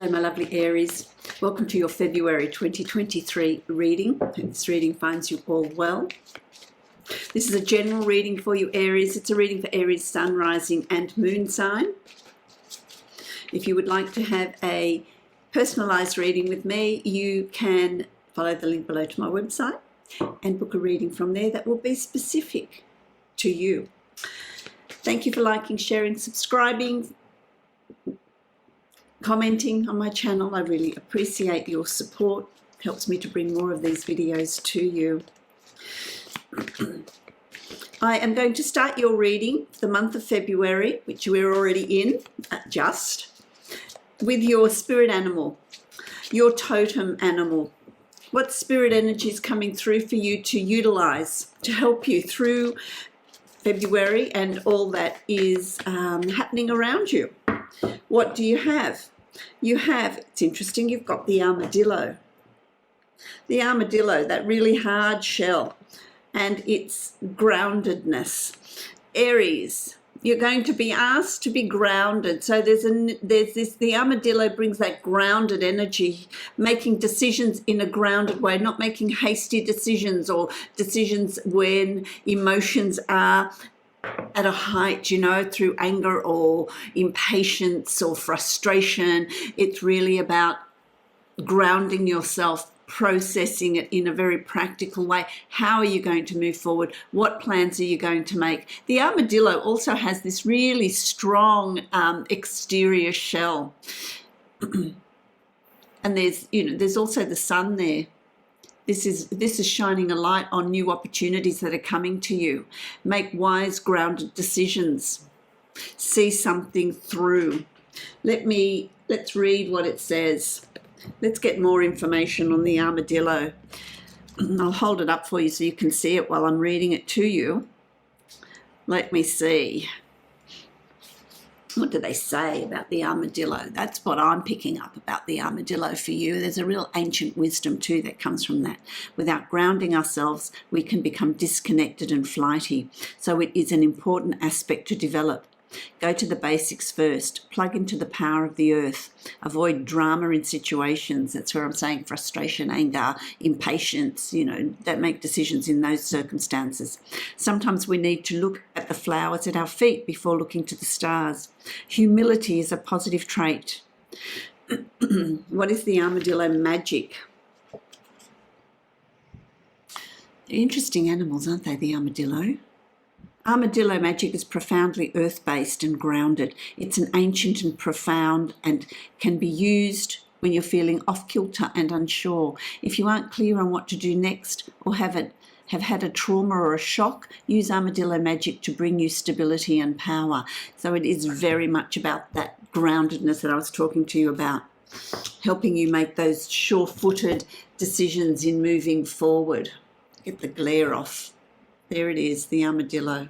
Hello my lovely Aries, welcome to your February 2023 reading. I hope this reading finds you all well. This is a general reading for you Aries. It's a reading for Aries sun, rising and moon sign. If you would like to have a personalised reading with me, you can follow the link below to my website and book a reading from there that will be specific to you. Thank you for liking, sharing, subscribing, commenting on my channel. I really appreciate your support. It helps me to bring more of these videos to you. I am going to start your reading for the month of February, which we're already in, with your spirit animal, your totem animal. What spirit energy is coming through for you to utilize to help you through February and all that is happening around you? What do you have? You have, it's interesting, you've got the armadillo. The armadillo, that really hard shell, and its groundedness. Aries, you're going to be asked to be grounded. So the armadillo brings that grounded energy, making decisions in a grounded way, not making hasty decisions or decisions when emotions are at a height, you know, through anger or impatience or frustration. It's really about grounding yourself, processing it in a very practical way. How are you going to move forward? What plans are you going to make? The armadillo also has this really strong exterior shell. And there's also the sun there. This is shining a light on new opportunities that are coming to you. Make wise, grounded decisions. See something through. Let's read what it says. Let's get more information on the armadillo. I'll hold it up for you so you can see it while I'm reading it to you. Let me see. What do they say about the armadillo? That's what I'm picking up about the armadillo for you. There's a real ancient wisdom too that comes from that. Without grounding ourselves, we can become disconnected and flighty. So it is an important aspect to develop. Go to the basics first. Plug into the power of the earth. Avoid drama in situations. That's where I'm saying frustration, anger, impatience, that make decisions in those circumstances. Sometimes we need to look at the flowers at our feet before looking to the stars. Humility is a positive trait. What is the armadillo magic? They're interesting animals, aren't they, the armadillo? Armadillo magic is profoundly earth-based and grounded. It's an ancient and profound and can be used when you're feeling off-kilter and unsure. If you aren't clear on what to do next or have had a trauma or a shock, use armadillo magic to bring you stability and power. So it is very much about that groundedness that I was talking to you about, helping you make those sure-footed decisions in moving forward. Get the glare off. There it is, the armadillo.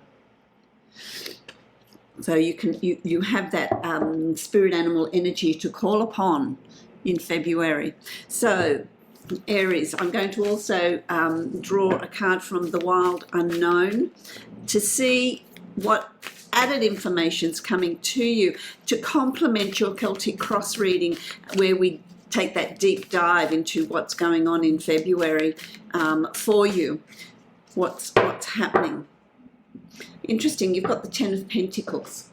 So you have that spirit animal energy to call upon in February. So Aries, I'm going to also draw a card from the Wild Unknown to see what added information is coming to you to complement your Celtic Cross reading, where we take that deep dive into what's going on in February for you. What's happening. Interesting, you've got the Ten of Pentacles.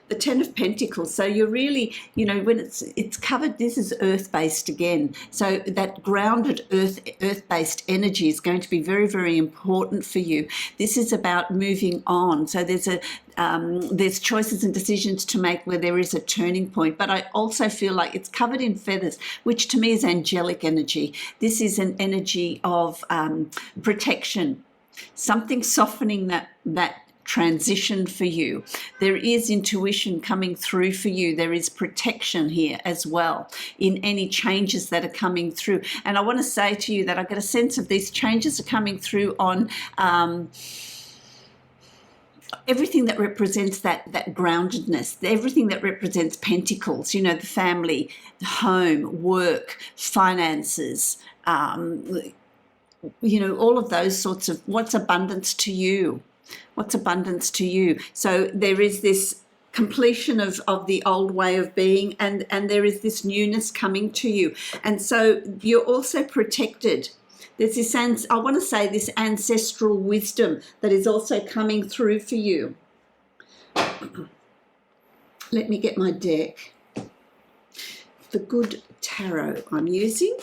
The Ten of Pentacles, so you're really, when it's covered, this is earth-based again. So that grounded earth-based energy is going to be very, very important for you. This is about moving on. So there's choices and decisions to make where there is a turning point, but I also feel like it's covered in feathers, which to me is angelic energy. This is an energy of protection, something softening that transition for you. There is intuition coming through for you. There is protection here as well in any changes that are coming through. And I want to say to you that I get a sense of these changes are coming through on everything that represents that groundedness, everything that represents pentacles, the family, the home, work, finances, all of those sorts of what's abundance to you. What's abundance to you? So there is this completion of the old way of being, and there is this newness coming to you. And so you're also protected. There's this, I want to say, this ancestral wisdom that is also coming through for you. Let me get my deck. The Good Tarot I'm using.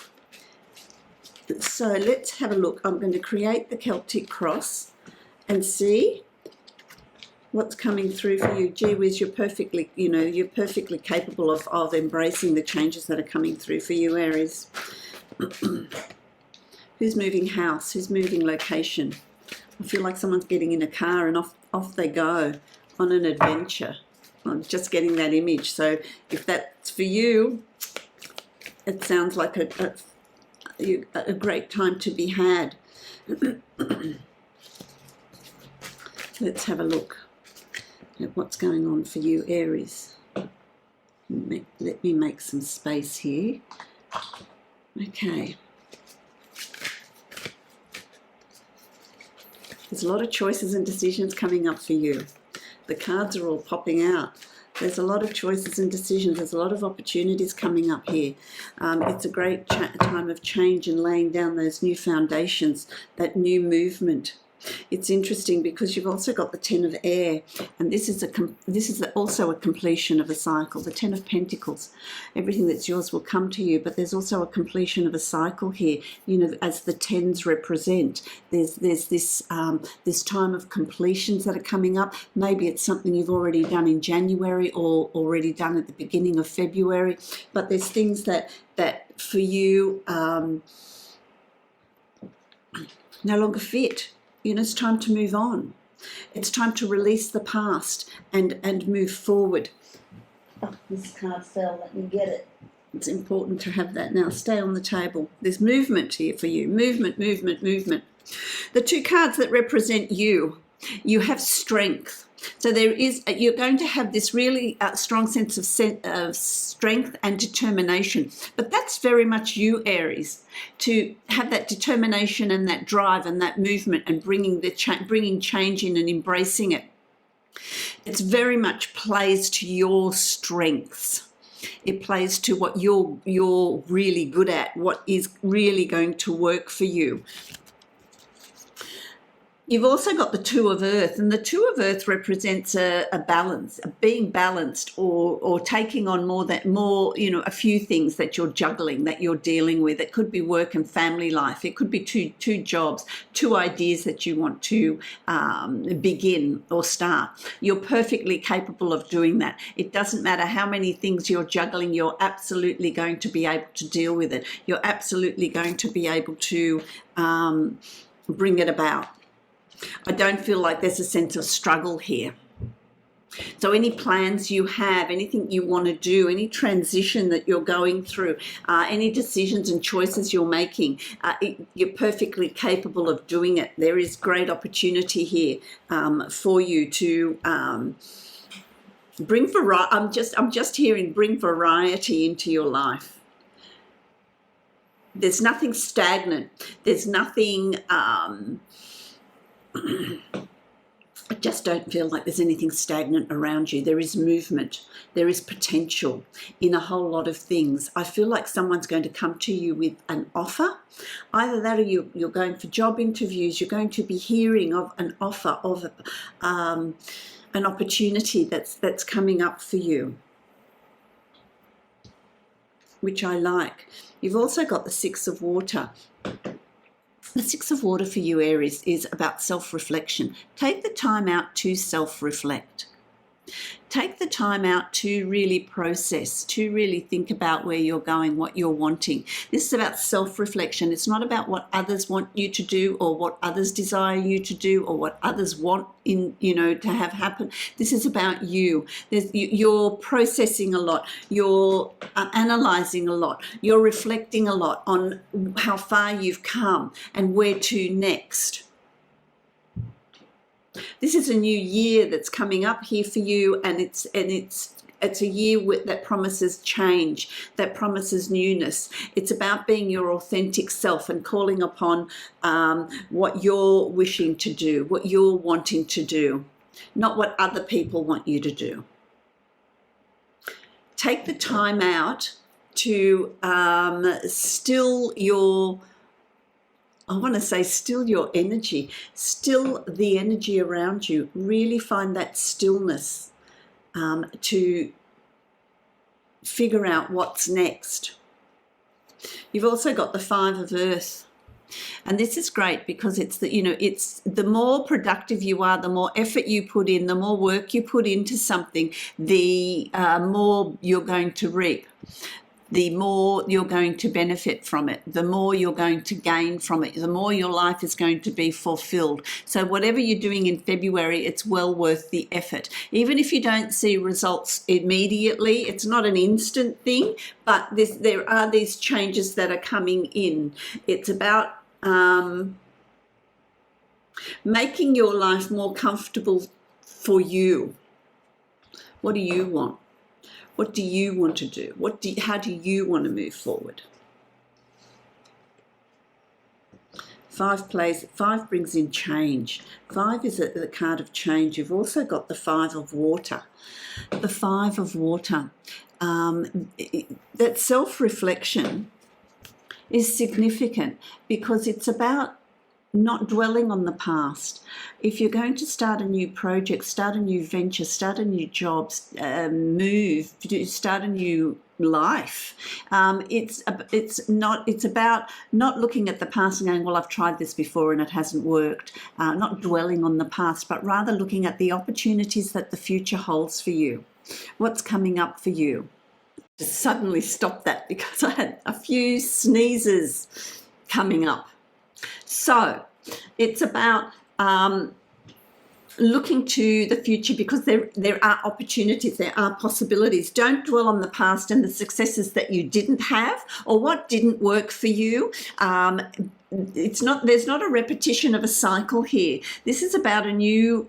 So let's have a look. I'm going to create the Celtic cross and see what's coming through for you. Gee whiz, you're perfectly, you're perfectly capable of embracing the changes that are coming through for you, Aries. Who's moving house? Who's moving location? I feel like someone's getting in a car and off they go on an adventure. I'm just getting that image. So if that's for you, it sounds like a great time to be had. Let's have a look at what's going on for you, Aries. Let me make some space here. Okay. There's a lot of choices and decisions coming up for you. The cards are all popping out. There's a lot of choices and decisions. There's a lot of opportunities coming up here. It's a great time of change and laying down those new foundations, that new movement. It's interesting because you've also got the Ten of Air, and this is also a completion of a cycle. The Ten of Pentacles, everything that's yours will come to you, but there's also a completion of a cycle here. As the tens represent, there's this time of completions that are coming up. Maybe it's something you've already done in January or already done at the beginning of February, but there's things that for you no longer fit. It's time to move on. It's time to release the past and move forward. Oh, this card fell. Let me get it. It's important to have that now. Stay on the table. There's movement here for you. Movement, movement, movement. The two cards that represent you have strength. So you're going to have this really strong sense of strength and determination. But that's very much you, Aries, to have that determination and that drive and that movement and bringing change in and embracing it. It's very much plays to your strengths. It plays to what you're really good at, what is really going to work for you. You've also got the Two of Earth, and the Two of Earth represents a balance, a being balanced, or taking on a few things that you're juggling, that you're dealing with. It could be work and family life. It could be two jobs, two ideas that you want to begin or start. You're perfectly capable of doing that. It doesn't matter how many things you're juggling, you're absolutely going to be able to deal with it. You're absolutely going to be able to bring it about. I don't feel like there's a sense of struggle here. So any plans you have, anything you want to do, any transition that you're going through, any decisions and choices you're making, you're perfectly capable of doing it. There is great opportunity here for you to bring variety. I'm just hearing bring variety into your life. There's nothing stagnant. There's nothing. I just don't feel like there's anything stagnant around you. There is movement. There is potential in a whole lot of things. I feel like someone's going to come to you with an offer. Either that or you're going for job interviews. You're going to be hearing of an offer of an opportunity that's coming up for you, which I like. You've also got the Six of Water. The Six of Water for you, Aries, is about self-reflection. Take the time out to self-reflect. Take the time out to really process, to really think about where you're going, what you're wanting. This is about self-reflection. It's not about what others want you to do or what others desire you to do or what others want to have happen. This is about you. You're processing a lot. You're analysing a lot. You're reflecting a lot on how far you've come and where to next. This is a new year that's coming up here for you, and it's a year that promises change, that promises newness. It's about being your authentic self and calling upon what you're wishing to do, what you're wanting to do, not what other people want you to do. take the time out to still your, I want to say still your energy, still the energy around you. Really find that stillness to figure out what's next. You've also got the 5 of Earth. And this is great because it's the, it's the more productive you are, the more effort you put in, the more work you put into something, the more you're going to reap. The more you're going to benefit from it, the more you're going to gain from it, the more your life is going to be fulfilled. So whatever you're doing in February, it's well worth the effort. Even if you don't see results immediately, it's not an instant thing, but there are these changes that are coming in. It's about making your life more comfortable for you. What do you want? What do you want to do? How do you want to move forward? 5 brings in change. 5 is the card of change. You've also got the 5 of water. The 5 of water. That self-reflection is significant because it's about not dwelling on the past. If you're going to start a new project, start a new venture, start a new job, start a new life, it's about not looking at the past and going, well, I've tried this before and it hasn't worked. Not dwelling on the past, but rather looking at the opportunities that the future holds for you. What's coming up for you? Just suddenly stop that because I had a few sneezes coming up. So it's about looking to the future because there are opportunities, there are possibilities. Don't dwell on the past and the successes that you didn't have or what didn't work for you. There's not a repetition of a cycle here. This is about a new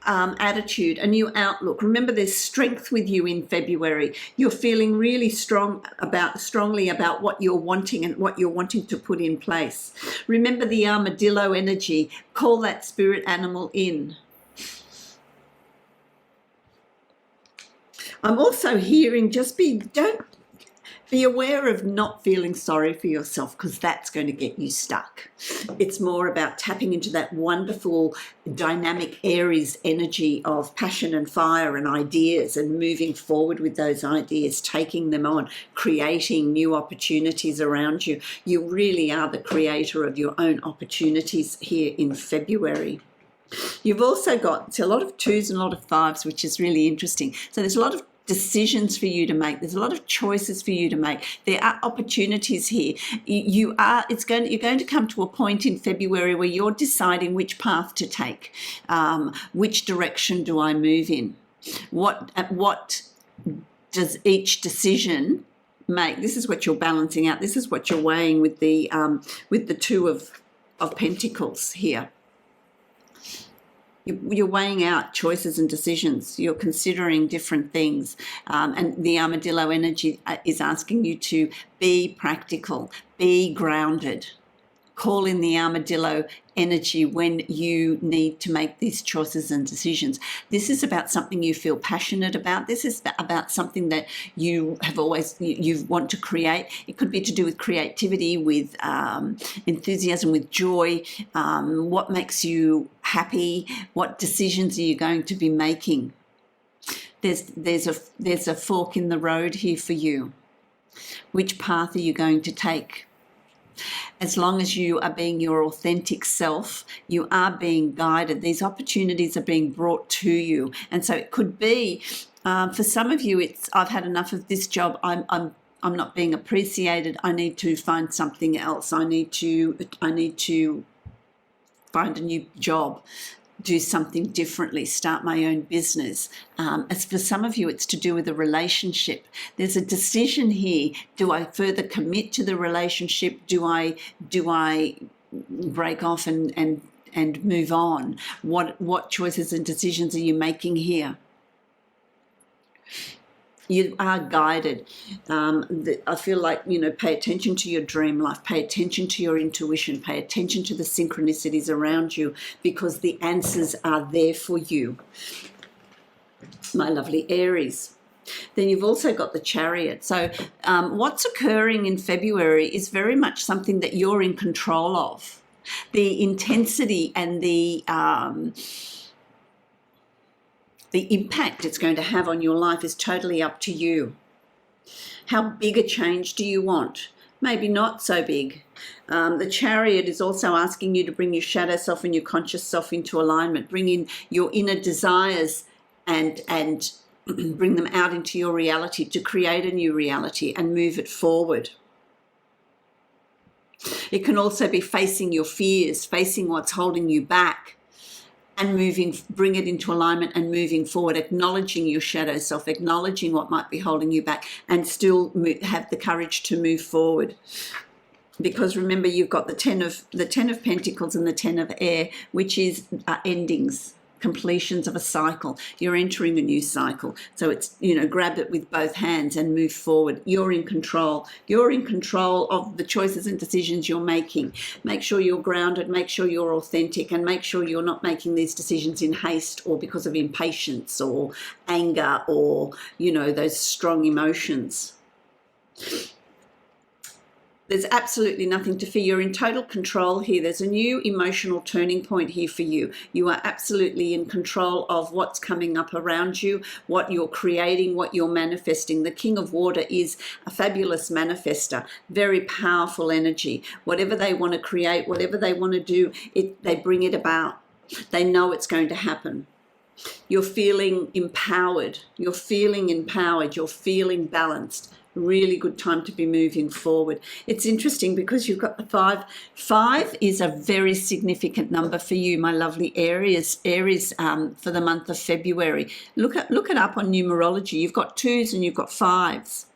attitude, a new outlook. Remember, there's strength with you in February. You're feeling really strongly about what you're wanting and what you're wanting to put in place. Remember the armadillo energy. Call that spirit animal in. I'm also hearing don't be aware of not feeling sorry for yourself because that's going to get you stuck. It's more about tapping into that wonderful dynamic Aries energy of passion and fire and ideas and moving forward with those ideas, taking them on, creating new opportunities around you. You really are the creator of your own opportunities here in February. You've also got a lot of 2s and a lot of 5s, which is really interesting. So there's a lot of decisions for you to make. There's a lot of choices for you to make. There are opportunities here. You're going to come to a point in February where you're deciding which path to take. Which direction do I move in? What does each decision make? This is what you're balancing out. This is what you're weighing with the 2 of Pentacles here. You're weighing out choices and decisions. You're considering different things. And the armadillo energy is asking you to be practical, be grounded. Call in the armadillo energy when you need to make these choices and decisions. This is about something you feel passionate about. This is about something that you want to create. It could be to do with creativity, with enthusiasm, with joy. What makes you happy? What decisions are you going to be making? There's a fork in the road here for you. Which path are you going to take? As long as you are being your authentic self, you are being guided. These opportunities are being brought to you. And so it could be, for some of you, it's, I've had enough of this job. I'm not being appreciated. I need to find something else. I need to find a new job, do something differently, start my own business. As for some of you, it's to do with a relationship. There's a decision here. Do I further commit to the relationship? Do I break off and move on? What choices and decisions are you making here? You are guided. I feel like, pay attention to your dream life, pay attention to your intuition, pay attention to the synchronicities around you because the answers are there for you. My lovely Aries. Then you've also got the Chariot. So what's occurring in February is very much something that you're in control of. The intensity and the impact it's going to have on your life is totally up to you. How big a change do you want? Maybe not so big. The Chariot is also asking you to bring your shadow self and your conscious self into alignment, bring in your inner desires and bring them out into your reality to create a new reality and move it forward. It can also be facing your fears, facing what's holding you back, and bring it into alignment and moving forward, acknowledging your shadow self, acknowledging what might be holding you back, and still have the courage to move forward. Because remember, you've got the 10 of Pentacles and the 10 of Air, which is endings, completions of a cycle. You're entering a new cycle. So it's, grab it with both hands and move forward. You're in control. You're in control of the choices and decisions you're making. Make sure you're grounded, make sure you're authentic, and make sure you're not making these decisions in haste or because of impatience or anger or, those strong emotions. There's absolutely nothing to fear. You're in total control here. There's a new emotional turning point here for you. You are absolutely in control of what's coming up around you, what you're creating, what you're manifesting. The King of Water is a fabulous manifester, very powerful energy. Whatever they want to create, whatever they want to do, they bring it about. They know it's going to happen. You're feeling empowered. You're feeling empowered. You're feeling balanced. Really good time to be moving forward. It's interesting because you've got the 5. 5 is a very significant number for you, my lovely Aries. Aries for the month of February. Look it up on numerology. You've got 2s and you've got 5s.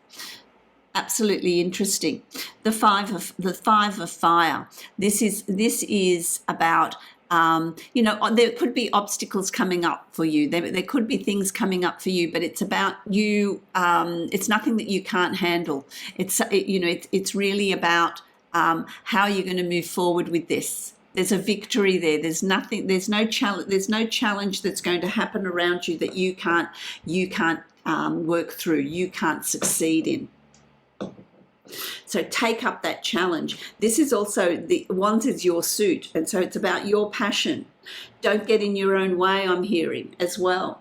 Absolutely interesting. The 5 of fire. This is about there could be obstacles coming up for you. There could be things coming up for you, but it's about you. It's nothing that you can't handle. It's really about how you're going to move forward with this. There's a victory there. There's no challenge that's going to happen around you that you can't work through. You can't succeed in. So take up that challenge. This is also, the Wands is your suit, and so it's about your passion. Don't get in your own way, I'm hearing, as well.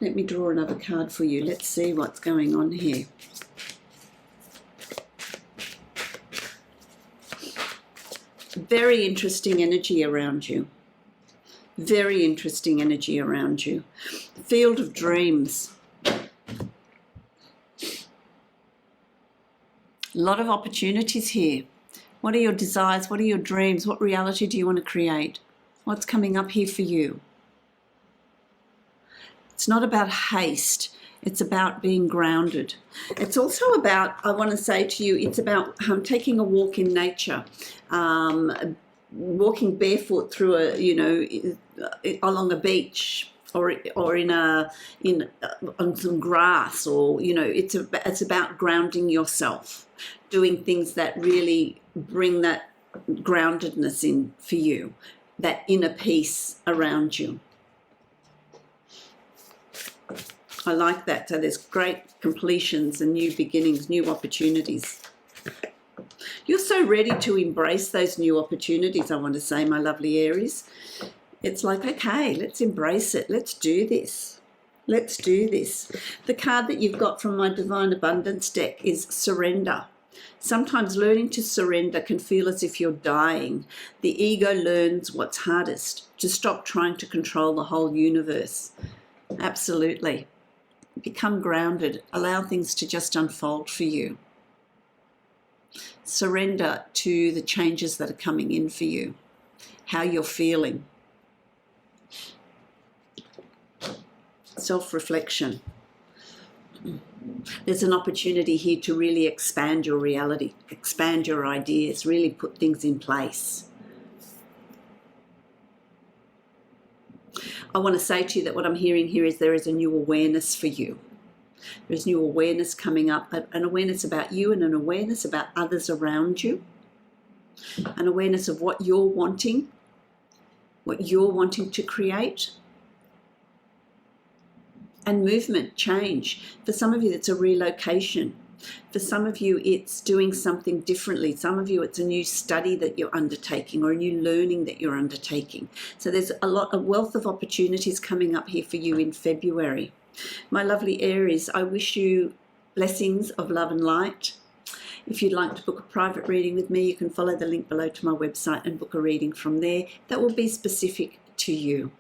Let me draw another card for you. Let's see what's going on here. Very interesting energy around you. Very interesting energy around you. Field of dreams. A lot of opportunities here. What are your desires? What are your dreams? What reality do you want to create? What's coming up here for you? It's not about haste. It's about being grounded. It's also about, I want to say to you, it's about taking a walk in nature, walking barefoot through along a beach, or on some grass, or it's about grounding yourself, doing things that really bring that groundedness in for you, that inner peace around you. I like that. So there's great completions and new beginnings, new opportunities. You're so ready to embrace those new opportunities, I want to say, my lovely Aries. It's like, okay, let's embrace it. Let's do this. Let's do this. The card that you've got from my Divine Abundance deck is surrender. Sometimes learning to surrender can feel as if you're dying. The ego learns what's hardest, to stop trying to control the whole universe. Absolutely. Become grounded. Allow things to just unfold for you. Surrender to the changes that are coming in for you, how you're feeling. Self-reflection. There's an opportunity here to really expand your reality, expand your ideas, really put things in place. I want to say to you that what I'm hearing here is there is a new awareness for you. There's new awareness coming up, an awareness about you and an awareness about others around you, an awareness of what you're wanting to create. and movement, change. For some of you, it's a relocation. For some of you, it's doing something differently. Some of you, it's a new study that you're undertaking or a new learning that you're undertaking. So there's a wealth of opportunities coming up here for you in February. My lovely Aries, I wish you blessings of love and light. If you'd like to book a private reading with me, you can follow the link below to my website and book a reading from there that will be specific to you.